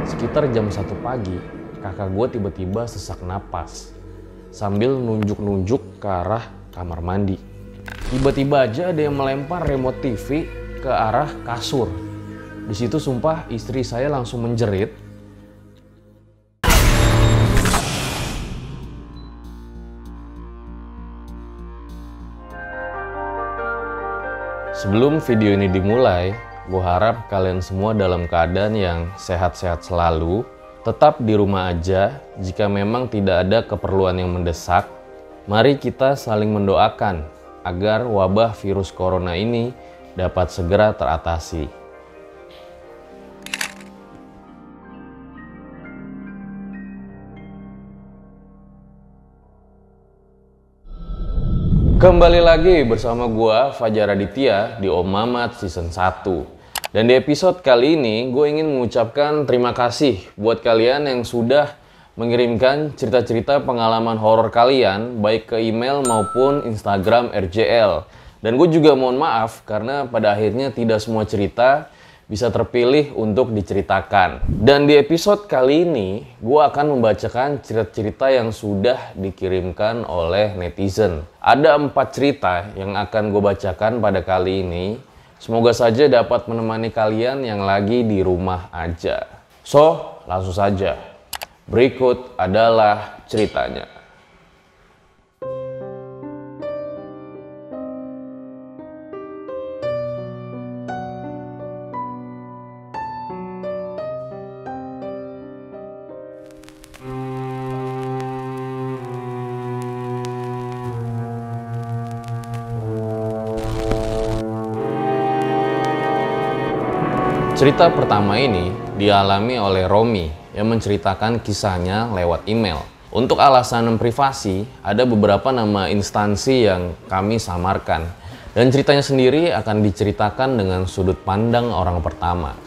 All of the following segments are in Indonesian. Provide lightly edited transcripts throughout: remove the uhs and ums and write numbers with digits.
Sekitar jam 1 pagi, kakak gue tiba-tiba sesak napas sambil nunjuk-nunjuk ke arah kamar mandi. Tiba-tiba aja ada yang melempar remote TV ke arah kasur. Di situ sumpah istri saya langsung menjerit. Sebelum video ini dimulai, gue harap kalian semua dalam keadaan yang sehat-sehat selalu. Tetap di rumah aja jika memang tidak ada keperluan yang mendesak. Mari kita saling mendoakan agar wabah virus corona ini dapat segera teratasi. Kembali lagi bersama gua Fajar Aditya di Om Mamat Season 1. Dan di episode kali ini gue ingin mengucapkan terima kasih buat kalian yang sudah mengirimkan cerita-cerita pengalaman horor kalian baik ke email maupun Instagram RJL. Dan gue juga mohon maaf karena pada akhirnya tidak semua cerita bisa terpilih untuk diceritakan. Dan di episode kali ini gue akan membacakan cerita-cerita yang sudah dikirimkan oleh netizen. Ada 4 cerita yang akan gue bacakan pada kali ini. Semoga saja dapat menemani kalian yang lagi di rumah aja. So, langsung saja. Berikut adalah ceritanya. Cerita pertama ini dialami oleh Romi yang menceritakan kisahnya lewat email. Untuk alasan privasi, ada beberapa nama instansi yang kami samarkan. Dan ceritanya sendiri akan diceritakan dengan sudut pandang orang pertama.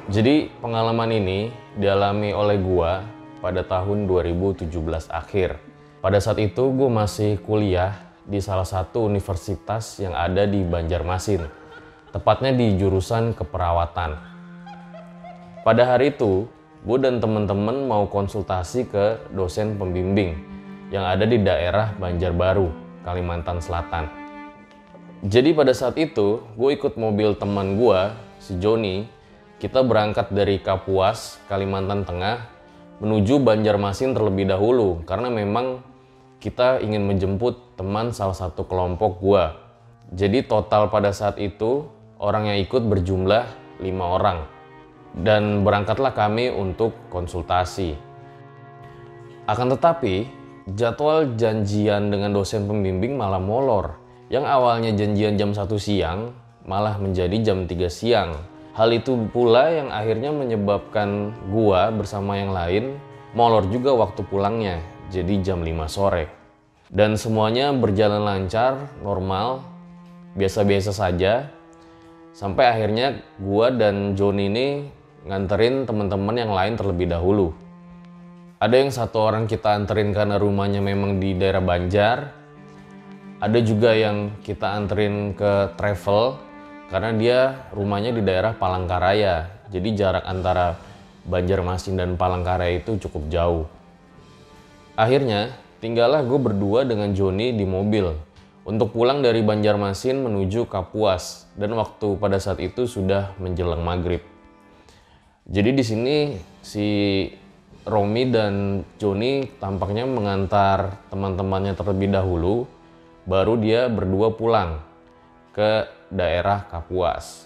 Jadi pengalaman ini dialami oleh gua pada tahun 2017 akhir. Pada saat itu gue masih kuliah di salah satu universitas yang ada di Banjarmasin. Tepatnya di jurusan keperawatan. Pada hari itu, gue dan teman-teman mau konsultasi ke dosen pembimbing yang ada di daerah Banjarbaru, Kalimantan Selatan. Jadi pada saat itu, gue ikut mobil teman gue, si Joni. Kita berangkat dari Kapuas, Kalimantan Tengah, menuju Banjarmasin terlebih dahulu, karena memang kita ingin menjemput teman salah satu kelompok gue. Jadi total pada saat itu, orang yang ikut berjumlah 5 orang. Dan berangkatlah kami untuk konsultasi. Akan tetapi, jadwal janjian dengan dosen pembimbing malah molor. Yang awalnya janjian jam 1 siang, malah menjadi jam 3 siang. Hal itu pula yang akhirnya menyebabkan gua bersama yang lain molor juga waktu pulangnya, jadi jam 5 sore. Dan semuanya berjalan lancar, normal, biasa-biasa saja. Sampai akhirnya gua dan Joni ini nganterin teman-teman yang lain terlebih dahulu. Ada yang satu orang kita anterin karena rumahnya memang di daerah Banjar. Ada juga yang kita anterin ke travel karena dia rumahnya di daerah Palangkaraya. Jadi jarak antara Banjarmasin dan Palangkaraya itu cukup jauh. Akhirnya tinggallah gue berdua dengan Joni di mobil untuk pulang dari Banjarmasin menuju Kapuas, dan waktu pada saat itu sudah menjelang maghrib. Jadi di sini si Romi dan Joni tampaknya mengantar teman-temannya terlebih dahulu, baru dia berdua pulang ke daerah Kapuas.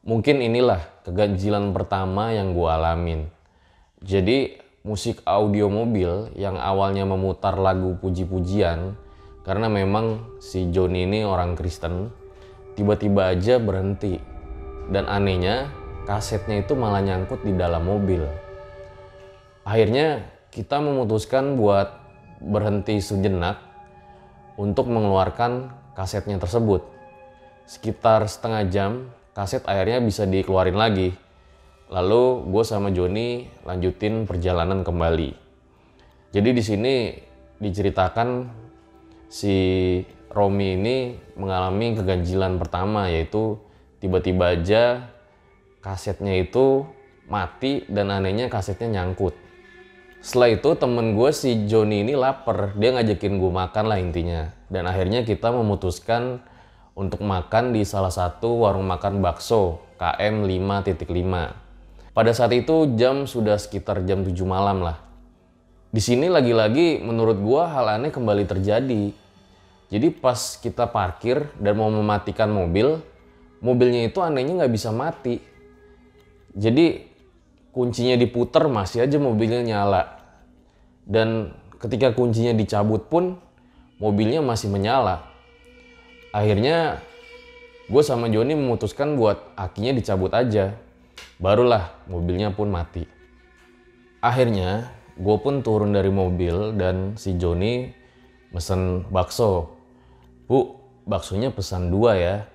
Mungkin inilah keganjilan pertama yang gue alamin. Jadi musik audio mobil yang awalnya memutar lagu puji-pujian, karena memang si Joni ini orang Kristen, tiba-tiba aja berhenti. Dan anehnya, kasetnya itu malah nyangkut di dalam mobil. Akhirnya kita memutuskan buat berhenti sejenak untuk mengeluarkan kasetnya tersebut. Sekitar setengah jam, kaset akhirnya bisa dikeluarin lagi. Lalu gue sama Joni lanjutin perjalanan kembali. Jadi di sini diceritakan si Romi ini mengalami keganjilan pertama, yaitu tiba-tiba aja kasetnya itu mati, dan anehnya kasetnya nyangkut. Setelah itu temen gue si Joni ini lapar, dia ngajakin gue makan lah intinya. Dan akhirnya kita memutuskan untuk makan di salah satu warung makan bakso KM 5.5. Pada saat itu jam sudah sekitar jam 7 malam lah. Di sini lagi-lagi menurut gue hal aneh kembali terjadi. Jadi pas kita parkir dan mau mematikan mobil, mobilnya itu anehnya nggak bisa mati. Jadi kuncinya diputer masih aja mobilnya nyala. Dan ketika kuncinya dicabut pun mobilnya masih menyala. Akhirnya gue sama Joni memutuskan buat akinya dicabut aja. Barulah mobilnya pun mati. Akhirnya gue pun turun dari mobil dan si Joni mesen bakso. Bu, baksonya pesan 2 ya.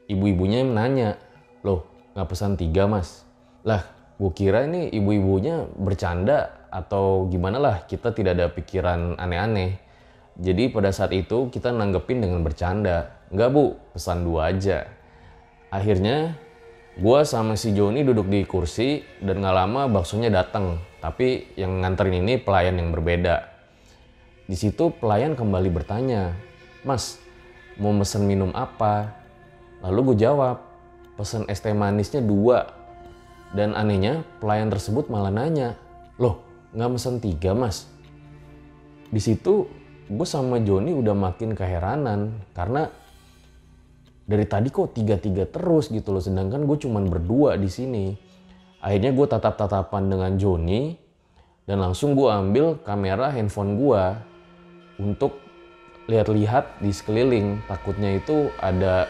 Ibu-ibunya nanya, loh nggak pesan 3 mas? Lah gue kira ini ibu-ibunya bercanda atau gimana lah, kita tidak ada pikiran aneh-aneh. Jadi pada saat itu kita nanggepin dengan bercanda. Enggak bu, pesan 2 aja. Akhirnya gue sama si Joni duduk di kursi dan gak lama baksonya datang. Tapi yang nganterin ini pelayan yang berbeda. Di situ pelayan kembali bertanya, mas mau mesen minum apa? Lalu gue jawab, pesen es teh manisnya 2. Dan anehnya pelayan tersebut malah nanya, loh nggak mesen 3 mas? Di situ gue sama Joni udah makin keheranan karena dari tadi kok 3-3 terus gitu loh, sedangkan gue cuman berdua di sini. Akhirnya gue tatap-tatapan dengan Joni dan langsung gue ambil kamera handphone gue untuk lihat-lihat di sekeliling. Takutnya itu ada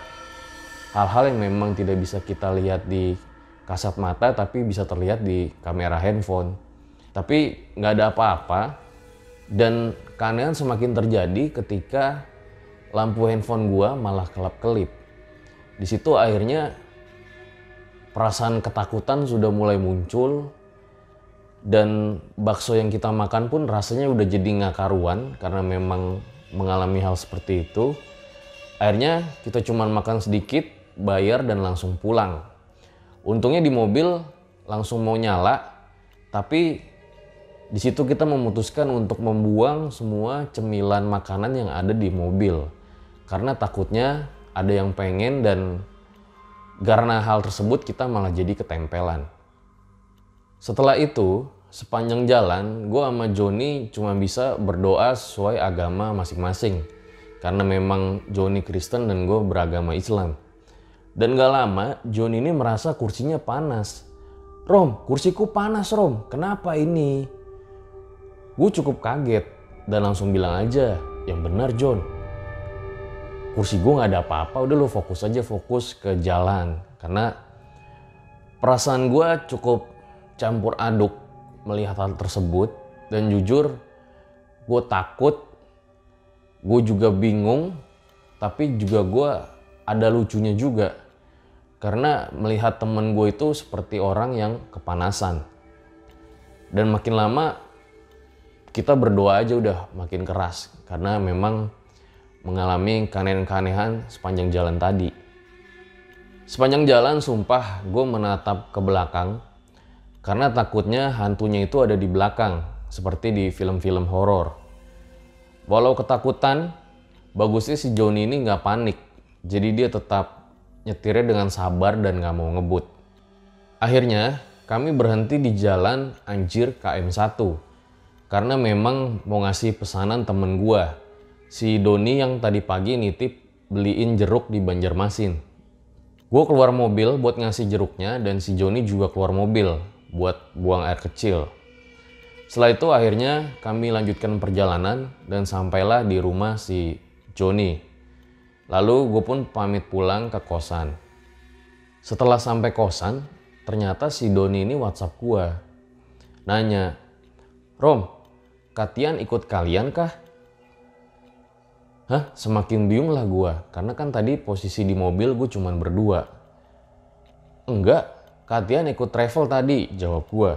hal-hal yang memang tidak bisa kita lihat di kasat mata tapi bisa terlihat di kamera handphone. Tapi nggak ada apa-apa dan keanehan semakin terjadi ketika lampu handphone gua malah kelap-kelip. Di situ akhirnya perasaan ketakutan sudah mulai muncul dan bakso yang kita makan pun rasanya udah jadi nggak karuan karena memang mengalami hal seperti itu. Akhirnya kita cuma makan sedikit, bayar dan langsung pulang. Untungnya di mobil langsung mau nyala, tapi di situ kita memutuskan untuk membuang semua cemilan makanan yang ada di mobil. Karena takutnya ada yang pengen dan karena hal tersebut kita malah jadi ketempelan. Setelah itu, sepanjang jalan gue sama Joni cuma bisa berdoa sesuai agama masing-masing. Karena memang Joni Kristen dan gue beragama Islam. Dan gak lama Joni ini merasa kursinya panas. Rom, kursiku panas Rom, kenapa ini? Gue cukup kaget dan langsung bilang aja, yang benar John. Kursi gue gak ada apa-apa, udah lo fokus aja, fokus ke jalan. Karena perasaan gue cukup campur aduk melihat hal tersebut. Dan jujur, gue takut, gue juga bingung, tapi juga gue ada lucunya juga. Karena melihat temen gue itu seperti orang yang kepanasan. Dan makin lama kita berdoa aja udah makin keras. Karena memang mengalami keanehan-keanehan sepanjang jalan tadi. Sepanjang jalan sumpah gue menatap ke belakang. Karena takutnya hantunya itu ada di belakang. Seperti di film-film horor. Walau ketakutan, bagusnya si Joni ini gak panik. Jadi dia tetap nyetirnya dengan sabar dan gak mau ngebut. Akhirnya kami berhenti di jalan Anjir KM1. Karena memang mau ngasih pesanan temen gua. Si Doni yang tadi pagi nitip beliin jeruk di Banjarmasin. Gue keluar mobil buat ngasih jeruknya dan si Joni juga keluar mobil buat buang air kecil. Setelah itu akhirnya kami lanjutkan perjalanan dan sampailah di rumah si Joni. Lalu gue pun pamit pulang ke kosan. Setelah sampai kosan, ternyata si Doni ini WhatsApp gue. Nanya, Rom, Katian ikut kalian kah? Hah? Semakin bingung lah gue. Karena kan tadi posisi di mobil gue cuman berdua. Enggak, Katian ikut travel tadi, jawab gue.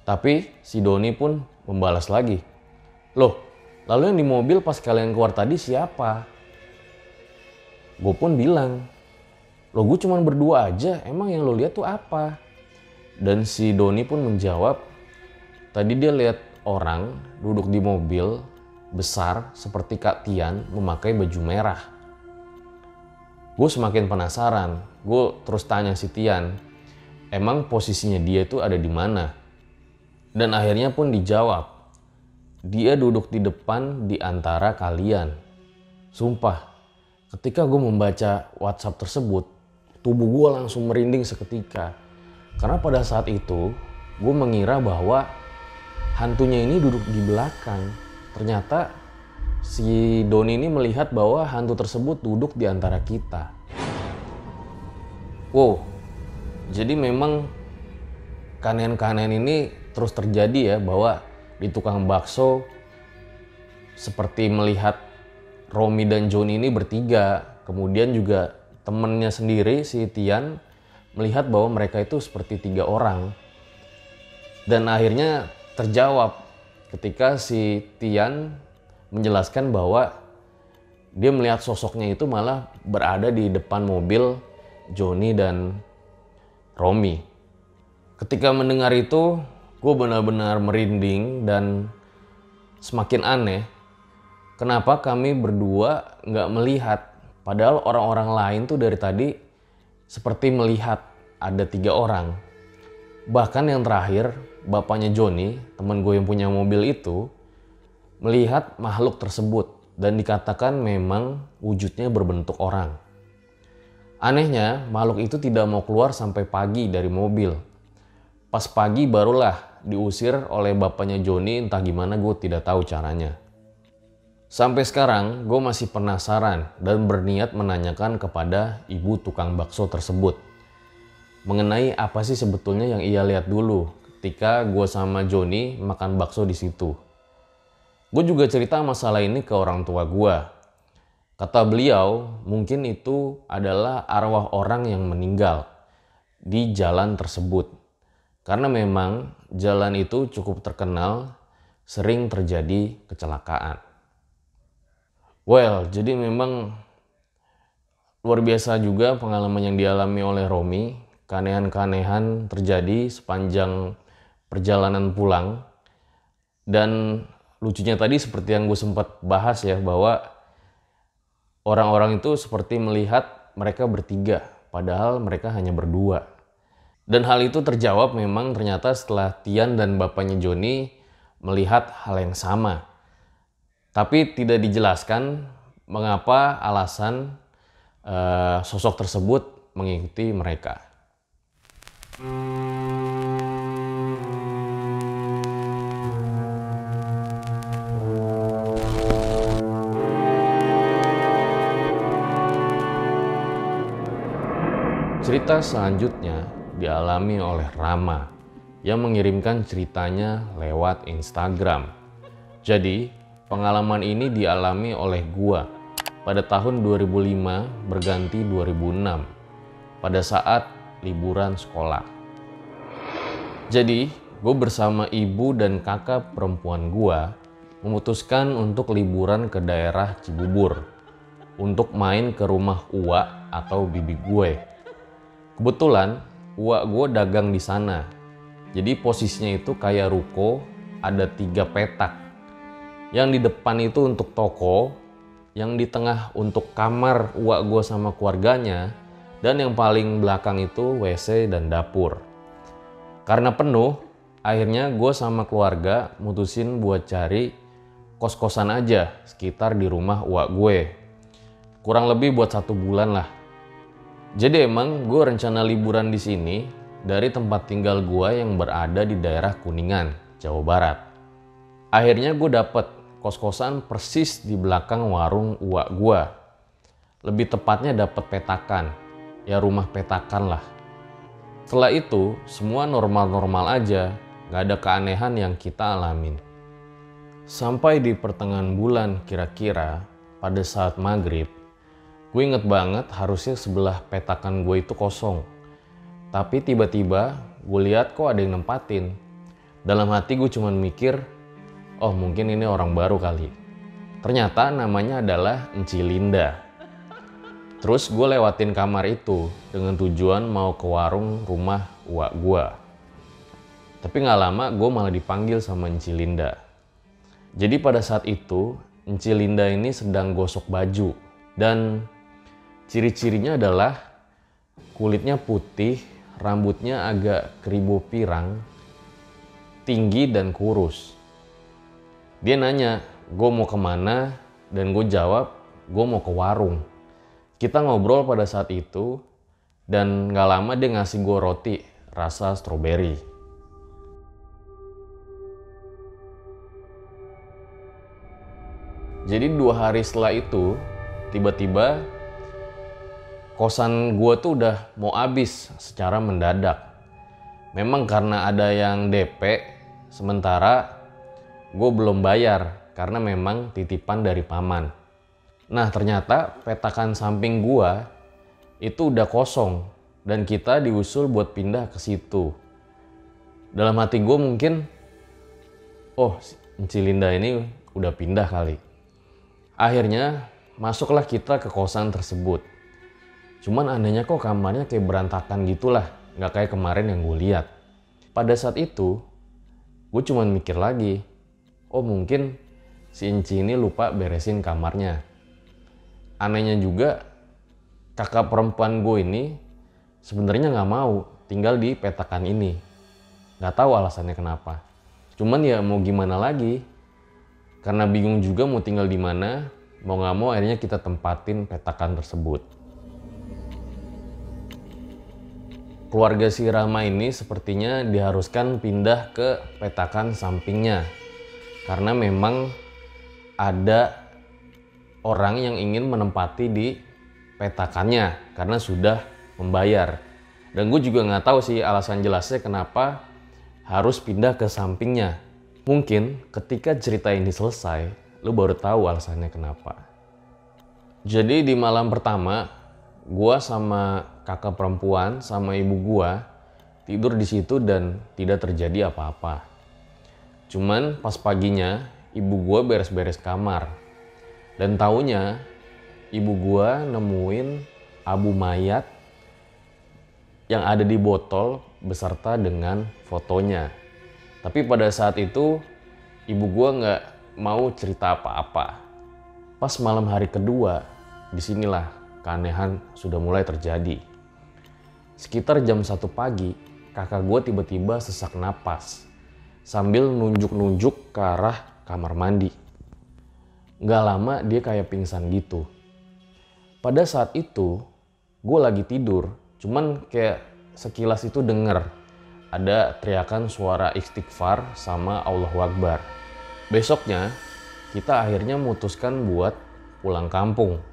Tapi si Doni pun membalas lagi. Loh, lalu yang di mobil pas kalian keluar tadi siapa? Gue pun bilang, lo gue cuma berdua aja, emang yang lo lihat tuh apa? Dan si Doni pun menjawab, tadi dia lihat orang duduk di mobil besar seperti Kak Tian memakai baju merah. Gue semakin penasaran, gue terus tanya si Tian, emang posisinya dia itu ada di mana? Dan akhirnya pun dijawab, dia duduk di depan di antara kalian. Sumpah, ketika gue membaca WhatsApp tersebut, tubuh gue langsung merinding seketika. Karena pada saat itu, gue mengira bahwa hantunya ini duduk di belakang. Ternyata si Doni ini melihat bahwa hantu tersebut duduk di antara kita. Wow, jadi memang keanehan-keanehan ini terus terjadi ya, bahwa di tukang bakso seperti melihat Romi dan Joni ini bertiga. Kemudian juga temennya sendiri si Tian melihat bahwa mereka itu seperti 3 orang. Dan akhirnya terjawab ketika si Tian menjelaskan bahwa dia melihat sosoknya itu malah berada di depan mobil Joni dan Romi. Ketika mendengar itu, gue benar-benar merinding dan semakin aneh. Kenapa kami berdua nggak melihat? Padahal orang-orang lain tuh dari tadi seperti melihat ada 3 orang. Bahkan yang terakhir, bapaknya Joni, teman gue yang punya mobil itu, melihat makhluk tersebut dan dikatakan memang wujudnya berbentuk orang. Anehnya, makhluk itu tidak mau keluar sampai pagi dari mobil. Pas pagi barulah diusir oleh bapaknya Joni, entah gimana gue tidak tahu caranya. Sampai sekarang gue masih penasaran dan berniat menanyakan kepada ibu tukang bakso tersebut mengenai apa sih sebetulnya yang ia lihat dulu ketika gue sama Joni makan bakso di situ. Gue juga cerita masalah ini ke orang tua gue. Kata beliau, mungkin itu adalah arwah orang yang meninggal di jalan tersebut. Karena memang jalan itu cukup terkenal, sering terjadi kecelakaan. Well, jadi memang luar biasa juga pengalaman yang dialami oleh Romi. Keanehan-keanehan terjadi sepanjang perjalanan pulang. Dan lucunya tadi seperti yang gue sempat bahas ya, bahwa orang-orang itu seperti melihat mereka bertiga, padahal mereka hanya berdua. Dan hal itu terjawab memang ternyata setelah Tian dan bapaknya Joni melihat hal yang sama. Tapi tidak dijelaskan mengapa alasan sosok tersebut mengikuti mereka. Cerita selanjutnya dialami oleh Rama yang mengirimkan ceritanya lewat Instagram. Jadi, pengalaman ini dialami oleh gua pada tahun 2005 berganti 2006 pada saat liburan sekolah. Jadi, gue bersama ibu dan kakak perempuan gua memutuskan untuk liburan ke daerah Cibubur untuk main ke rumah uak atau bibi gue. Kebetulan uak gue dagang di sana. Jadi posisinya itu kayak ruko, ada 3 petak. Yang di depan itu untuk toko, yang di tengah untuk kamar uak gue sama keluarganya, dan yang paling belakang itu WC dan dapur. Karena penuh, akhirnya gue sama keluarga mutusin buat cari kos-kosan aja sekitar di rumah uak gue. Kurang lebih buat 1 bulan lah. Jadi emang gue rencana liburan di sini dari tempat tinggal gue yang berada di daerah Kuningan, Jawa Barat. Akhirnya gue dapet kos-kosan persis di belakang warung uak gue. Lebih tepatnya dapet petakan, ya rumah petakan lah. Setelah itu semua normal-normal aja, gak ada keanehan yang kita alamin. Sampai di pertengahan bulan kira-kira pada saat maghrib, gue inget banget harusnya sebelah petakan gue itu kosong. Tapi tiba-tiba gue lihat kok ada yang nempatin. Dalam hati gue cuman mikir, oh mungkin ini orang baru kali. Ternyata namanya adalah Enci Linda. Terus gue lewatin kamar itu dengan tujuan mau ke warung rumah uak gue. Tapi nggak lama gue malah dipanggil sama Enci Linda. Jadi pada saat itu Enci Linda ini sedang gosok baju. Dan ciri-cirinya adalah kulitnya putih, rambutnya agak keribu pirang, tinggi dan kurus. Dia nanya, gue mau kemana? Dan gue jawab, gue mau ke warung. Kita ngobrol pada saat itu, dan gak lama dia ngasih gue roti rasa stroberi. Jadi 2 hari setelah itu, tiba-tiba kosan gue tuh udah mau habis secara mendadak. Memang karena ada yang DP, sementara gue belum bayar karena memang titipan dari paman. Nah ternyata petakan samping gue itu udah kosong dan kita diusul buat pindah ke situ. Dalam hati gue mungkin, oh Enci Linda ini udah pindah kali. Akhirnya masuklah kita ke kosan tersebut. Cuman anehnya kok kamarnya kayak berantakan gitulah, nggak kayak kemarin yang gue lihat. Pada saat itu, gue cuman mikir lagi, oh mungkin si Enci ini lupa beresin kamarnya. Anehnya juga, kakak perempuan gue ini sebenarnya nggak mau tinggal di petakan ini. Nggak tahu alasannya kenapa. Cuman ya mau gimana lagi? Karena bingung juga mau tinggal di mana, mau nggak mau akhirnya kita tempatin petakan tersebut. Keluarga si Rama ini sepertinya diharuskan pindah ke petakan sampingnya. Karena memang ada orang yang ingin menempati di petakannya karena sudah membayar. Dan gue juga nggak tahu sih alasan jelasnya kenapa harus pindah ke sampingnya. Mungkin ketika cerita ini selesai, lu baru tahu alasannya kenapa. Jadi di malam pertama, gua sama kakak perempuan sama ibu gua tidur di situ dan tidak terjadi apa-apa. Cuman pas paginya, ibu gua beres-beres kamar. Dan taunya, ibu gua nemuin abu mayat yang ada di botol beserta dengan fotonya. Tapi pada saat itu ibu gua nggak mau cerita apa-apa. Pas malam hari kedua, disinilah keanehan sudah mulai terjadi. Sekitar jam 1 pagi, kakak gua tiba-tiba sesak napas sambil nunjuk-nunjuk ke arah kamar mandi. Nggak lama dia kayak pingsan gitu. Pada saat itu, gue lagi tidur, cuman kayak sekilas itu denger ada teriakan suara istighfar sama Allahu Akbar. Besoknya kita akhirnya memutuskan buat pulang kampung.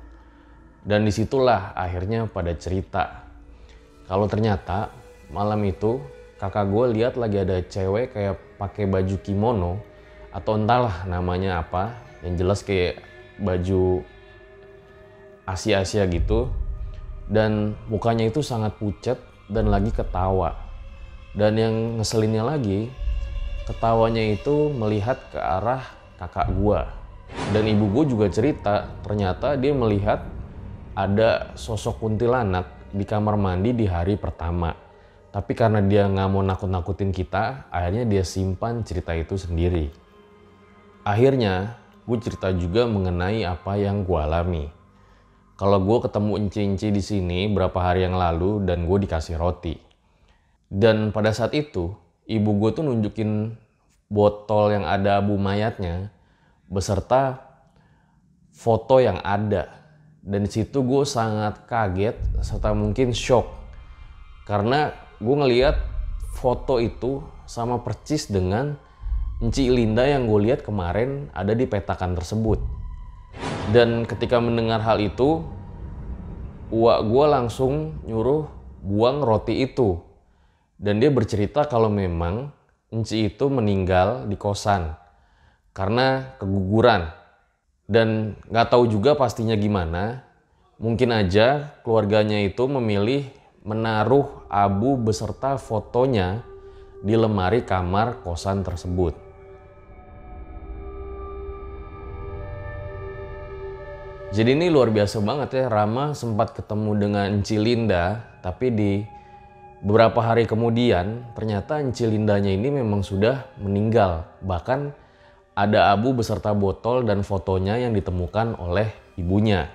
Dan disitulah akhirnya pada cerita. Kalau ternyata malam itu kakak gue lihat lagi ada cewek kayak pakai baju kimono atau entahlah namanya apa. Yang jelas kayak baju Asia-Asia gitu. Dan mukanya itu sangat pucat dan lagi ketawa. Dan yang ngeselinnya lagi, ketawanya itu melihat ke arah kakak gua. Dan ibu gua juga cerita, ternyata dia melihat ada sosok kuntilanak di kamar mandi di hari pertama. Tapi karena dia nggak mau nakut-nakutin kita, akhirnya dia simpan cerita itu sendiri. Akhirnya, gue cerita juga mengenai apa yang gue alami. Kalau gue ketemu Enci-Enci di sini berapa hari yang lalu dan gue dikasih roti. Dan pada saat itu, ibu gue tuh nunjukin botol yang ada abu mayatnya beserta foto yang ada. Dan di situ gue sangat kaget serta mungkin shock. Karena gue ngeliat foto itu sama persis dengan Enci Linda yang gue lihat kemarin ada di petakan tersebut. Dan ketika mendengar hal itu, uak gue langsung nyuruh buang roti itu. Dan dia bercerita kalau memang Enci itu meninggal di kosan karena keguguran. Dan gak tahu juga pastinya gimana. Mungkin aja keluarganya itu memilih menaruh abu beserta fotonya di lemari kamar kosan tersebut. Jadi ini luar biasa banget ya, Rama sempat ketemu dengan Enci Linda, tapi di Beberapa hari kemudian, ternyata Enci Lindanya ini memang sudah meninggal. Bahkan ada abu beserta botol dan fotonya yang ditemukan oleh ibunya.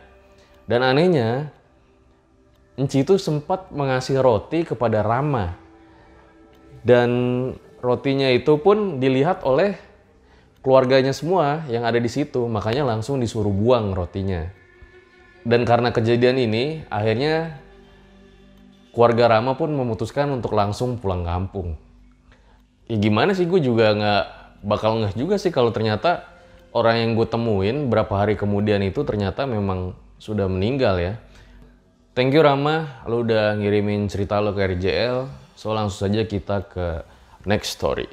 Dan anehnya, Enci itu sempat mengasih roti kepada Rama. Dan rotinya itu pun dilihat oleh keluarganya semua yang ada di situ. Makanya langsung disuruh buang rotinya. Dan karena kejadian ini, akhirnya keluarga Rama pun memutuskan untuk langsung pulang kampung. Ya gimana sih, gue juga nggak bakal ngeh juga sih kalau ternyata orang yang gue temuin berapa hari kemudian itu ternyata memang sudah meninggal ya. Thank you Rama, lo udah ngirimin cerita lo ke RJL. So langsung saja kita ke next story.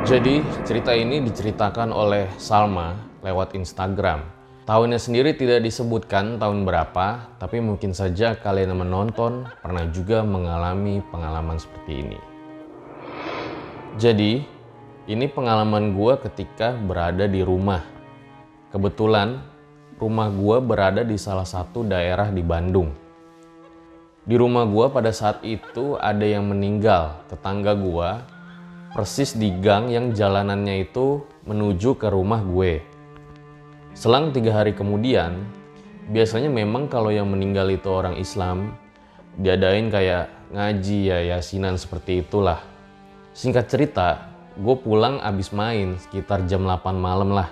Jadi cerita ini diceritakan oleh Salma lewat Instagram. Tahunnya sendiri tidak disebutkan tahun berapa, tapi mungkin saja kalian yang menonton pernah juga mengalami pengalaman seperti ini. Jadi ini pengalaman gue ketika berada di rumah. Kebetulan rumah gue berada di salah satu daerah di Bandung. Di rumah gue pada saat itu ada yang meninggal, tetangga gue, persis di gang yang jalanannya itu menuju ke rumah gue. Selang 3 hari kemudian, biasanya memang kalau yang meninggal itu orang Islam, diadain kayak ngaji ya, yasinan seperti itulah. Singkat cerita, gue pulang abis main sekitar jam 8 malam lah,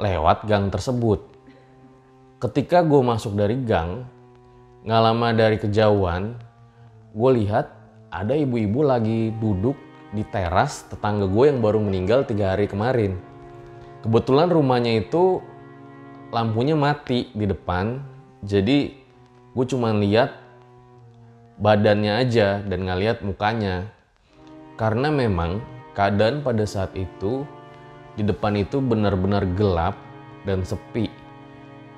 lewat gang tersebut. Ketika gue masuk dari gang, nggak lama dari kejauhan, gue lihat ada ibu-ibu lagi duduk di teras tetangga gue yang baru meninggal 3 hari kemarin. Kebetulan rumahnya itu lampunya mati di depan, jadi gue cuma lihat badannya aja dan nggak lihat mukanya. Karena memang keadaan pada saat itu di depan itu benar-benar gelap dan sepi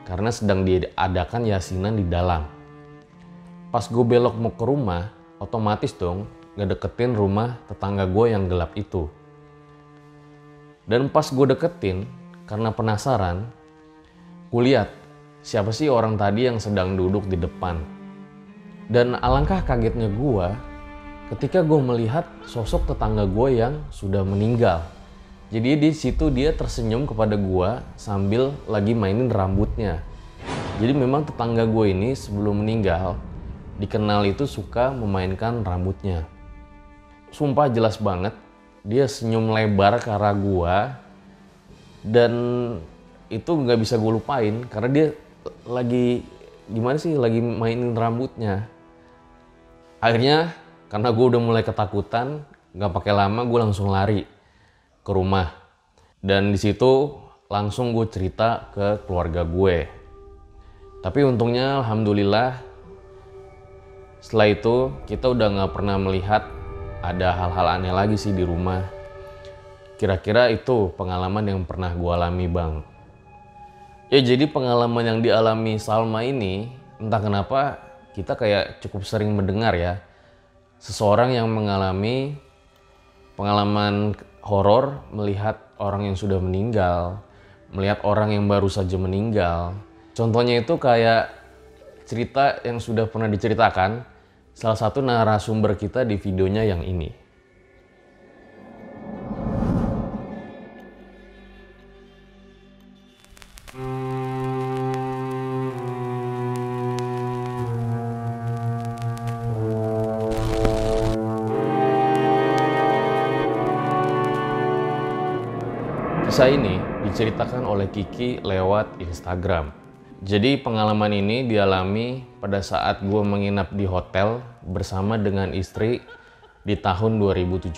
karena sedang diadakan yasinan di dalam. Pas gue belok mau ke rumah, otomatis dong ngedeketin rumah tetangga gue yang gelap itu. Dan pas gue deketin, karena penasaran, gue lihat siapa sih orang tadi yang sedang duduk di depan. Dan alangkah kagetnya gue ketika gue melihat sosok tetangga gue yang sudah meninggal. Jadi di situ dia tersenyum kepada gue sambil lagi mainin rambutnya. Jadi memang tetangga gue ini sebelum meninggal dikenal itu suka memainkan rambutnya. Sumpah jelas banget, dia senyum lebar ke arah gua dan itu nggak bisa gue lupain karena dia lagi gimana sih, lagi mainin rambutnya. Akhirnya karena gue udah mulai ketakutan, nggak pakai lama gue langsung lari ke rumah dan di situ langsung gue cerita ke keluarga gue. Tapi untungnya alhamdulillah setelah itu kita udah nggak pernah melihat ada hal-hal aneh lagi sih di rumah. Kira-kira itu pengalaman yang pernah gue alami bang. Ya jadi pengalaman yang dialami Salma ini entah kenapa kita kayak cukup sering mendengar ya. Seseorang yang mengalami pengalaman horor melihat orang yang sudah meninggal, melihat orang yang baru saja meninggal. Contohnya itu kayak cerita yang sudah pernah diceritakan salah satu narasumber kita di videonya yang ini. Kisah ini diceritakan oleh Kiki lewat Instagram. Jadi pengalaman ini dialami pada saat gue menginap di hotel bersama dengan istri di tahun 2017.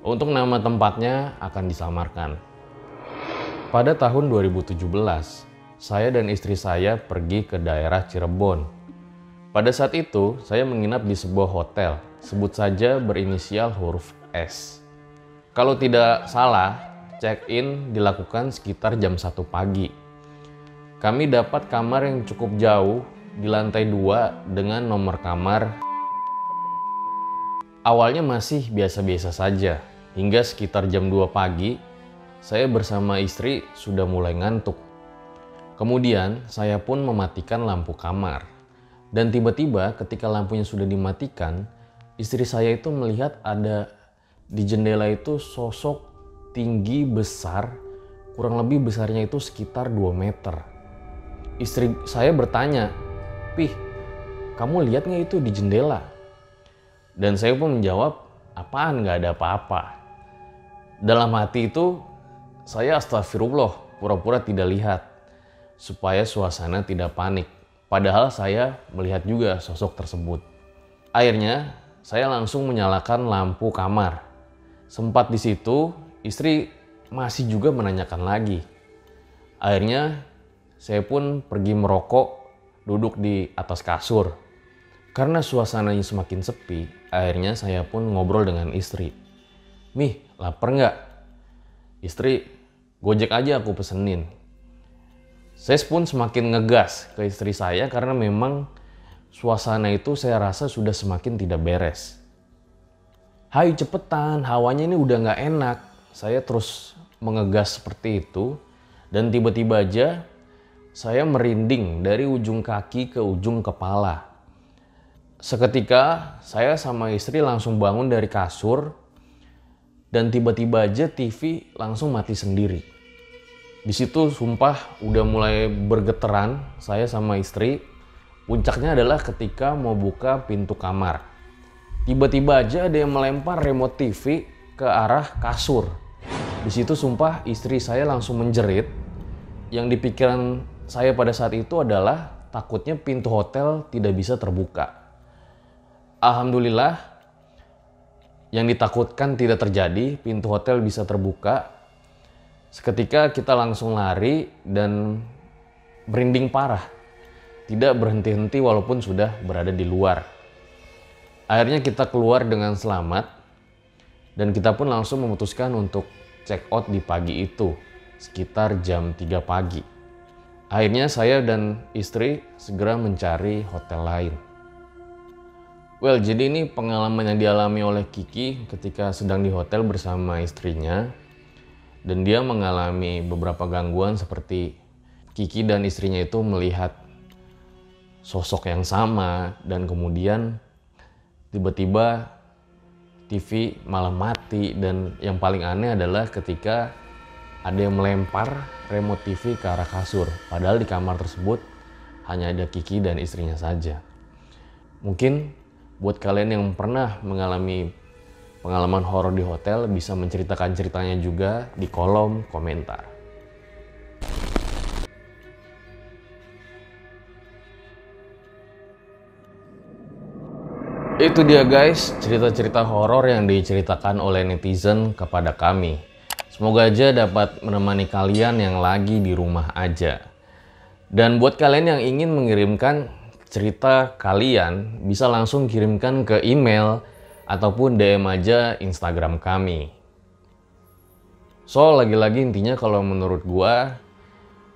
Untuk nama tempatnya akan disamarkan. Pada tahun 2017, saya dan istri saya pergi ke daerah Cirebon. Pada saat itu, saya menginap di sebuah hotel, sebut saja berinisial huruf S. Kalau tidak salah, check-in dilakukan sekitar jam 1 pagi. Kami dapat kamar yang cukup jauh di lantai 2 dengan nomor kamar. Awalnya masih biasa-biasa saja, hingga sekitar jam 2 pagi, saya bersama istri sudah mulai ngantuk. Kemudian saya pun mematikan lampu kamar. Dan tiba-tiba ketika lampunya sudah dimatikan, istri saya itu melihat ada di jendela itu sosok tinggi besar, kurang lebih besarnya itu sekitar 2 meter. Istri saya bertanya, "Pih, kamu lihat nggak itu di jendela?" Dan saya pun menjawab, "Apaan, nggak ada apa-apa." Dalam hati itu, saya astagfirullah, pura-pura tidak lihat, supaya suasana tidak panik. Padahal saya melihat juga sosok tersebut. Akhirnya, saya langsung menyalakan lampu kamar. Sempat di situ, istri masih juga menanyakan lagi. Akhirnya, saya pun pergi merokok, duduk di atas kasur. Karena suasananya semakin sepi, akhirnya saya pun ngobrol dengan istri. "Mih, lapar nggak?" "Istri, Gojek aja aku pesenin." Saya pun semakin ngegas ke istri saya karena memang suasana itu saya rasa sudah semakin tidak beres. "Hayu cepetan, hawanya ini udah nggak enak." Saya terus mengegas seperti itu dan tiba-tiba aja saya merinding dari ujung kaki ke ujung kepala. Seketika saya sama istri langsung bangun dari kasur dan tiba-tiba aja TV langsung mati sendiri. Di situ sumpah udah mulai bergeteran saya sama istri. Puncaknya adalah ketika mau buka pintu kamar. Tiba-tiba aja ada yang melempar remote TV ke arah kasur. Di situ sumpah istri saya langsung menjerit. Yang di pikiran saya pada saat itu adalah takutnya pintu hotel tidak bisa terbuka. Alhamdulillah, yang ditakutkan tidak terjadi, pintu hotel bisa terbuka. Seketika kita langsung lari dan merinding parah. Tidak berhenti-henti walaupun sudah berada di luar. Akhirnya kita keluar dengan selamat dan kita pun langsung memutuskan untuk check out di pagi itu, sekitar jam 3 pagi. Akhirnya saya dan istri segera mencari hotel lain. Well, jadi ini pengalaman yang dialami oleh Kiki ketika sedang di hotel bersama istrinya. Dan dia mengalami beberapa gangguan seperti Kiki dan istrinya itu melihat sosok yang sama. Dan kemudian tiba-tiba TV malah mati. Dan yang paling aneh adalah ketika ada yang melempar remote TV ke arah kasur. Padahal di kamar tersebut hanya ada Kiki dan istrinya saja. Mungkin buat kalian yang pernah mengalami pengalaman horor di hotel bisa menceritakan ceritanya juga di kolom komentar. Itu dia guys, cerita-cerita horor yang diceritakan oleh netizen kepada kami. Semoga aja dapat menemani kalian yang lagi di rumah aja. Dan buat kalian yang ingin mengirimkan cerita kalian, bisa langsung kirimkan ke email ataupun DM aja Instagram kami. So, lagi-lagi intinya kalau menurut gua,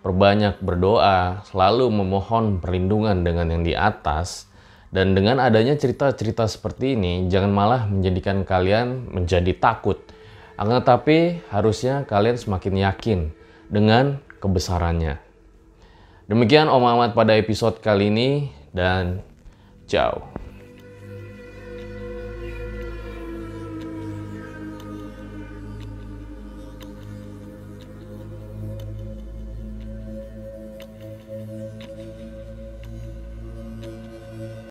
perbanyak berdoa, selalu memohon perlindungan dengan yang di atas. Dan dengan adanya cerita-cerita seperti ini, jangan malah menjadikan kalian menjadi takut. Akan tetapi, harusnya kalian semakin yakin dengan kebesarannya. Demikian Om Ahmad pada episode kali ini, dan ciao.